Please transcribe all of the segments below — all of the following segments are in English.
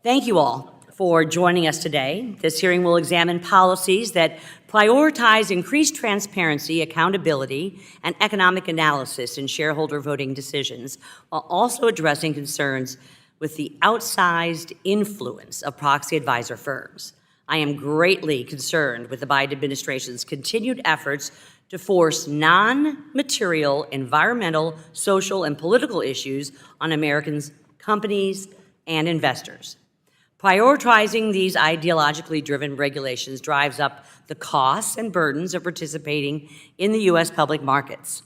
Thank you all for joining us today. This hearing will examine policies that prioritize increased transparency, accountability, and economic analysis in shareholder voting decisions, while also addressing concerns with the outsized influence of proxy advisor firms. I am greatly concerned with the Biden administration's continued efforts to force non-material environmental, social, and political issues on Americans' companies and investors. Prioritizing these ideologically driven regulations drives up the costs and burdens of participating in the U.S. public markets.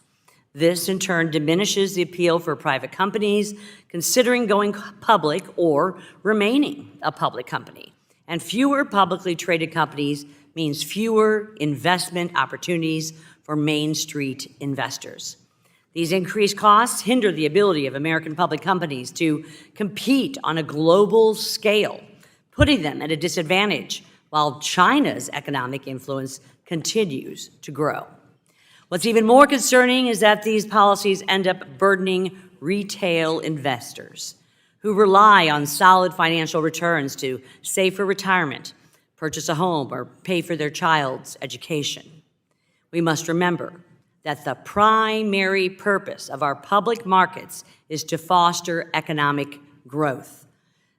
This, in turn, diminishes the appeal for private companies considering going public or remaining a public company. And fewer publicly traded companies means fewer investment opportunities for Main Street investors. These increased costs hinder the ability of American public companies to compete on a global scale, putting them at a disadvantage while China's economic influence continues to grow. What's even more concerning is that these policies end up burdening retail investors who rely on solid financial returns to save for retirement, purchase a home, or pay for their child's education. We must remember that the primary purpose of our public markets is to foster economic growth.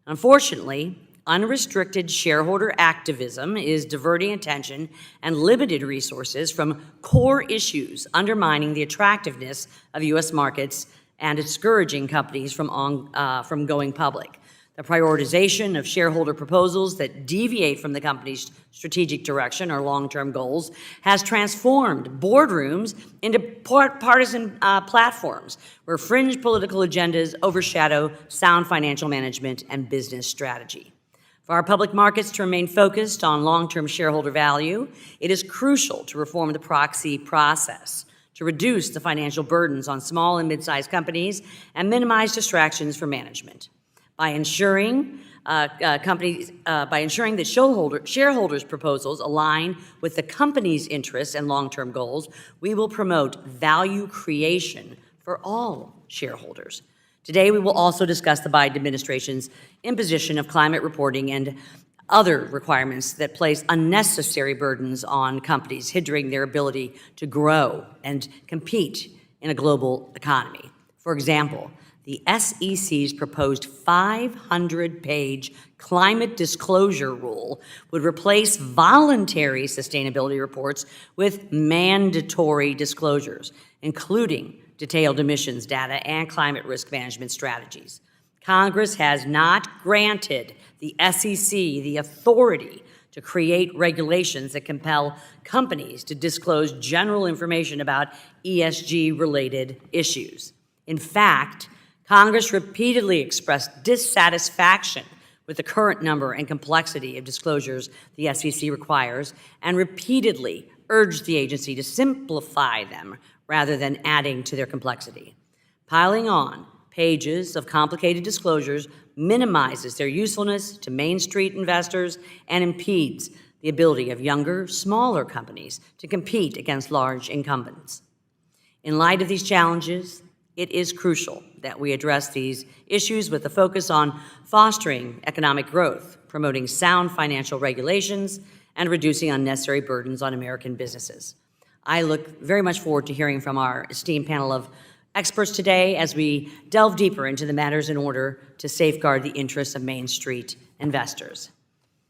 Unfortunately, unrestricted shareholder activism is diverting attention and limited resources from core issues undermining the attractiveness of U.S. markets and discouraging companies from going public. The prioritization of shareholder proposals that deviate from the company's strategic direction or long-term goals has transformed boardrooms into partisan platforms where fringe political agendas overshadow sound financial management and business strategy. For our public markets to remain focused on long-term shareholder value, it is crucial to reform the proxy process, to reduce the financial burdens on small and mid-sized companies and minimize distractions for management. By ensuring that shareholders' proposals align with the company's interests and long-term goals, we will promote value creation for all shareholders. Today, we will also discuss the Biden administration's imposition of climate reporting and other requirements that place unnecessary burdens on companies, hindering their ability to grow and compete in a global economy. For example, the SEC's proposed 500-page climate disclosure rule would replace voluntary sustainability reports with mandatory disclosures, including detailed emissions data and climate risk management strategies. Congress has not granted the SEC the authority to create regulations that compel companies to disclose general information about ESG-related issues. In fact, Congress repeatedly expressed dissatisfaction with the current number and complexity of disclosures the SEC requires and repeatedly urged the agency to simplify them rather than adding to their complexity. Piling on pages of complicated disclosures minimizes their usefulness to Main Street investors and impedes the ability of younger, smaller companies to compete against large incumbents. In light of these challenges, it is crucial that we address these issues with a focus on fostering economic growth, promoting sound financial regulations, and reducing unnecessary burdens on American businesses. I look very much forward to hearing from our esteemed panel of experts today as we delve deeper into the matters in order to safeguard the interests of Main Street investors.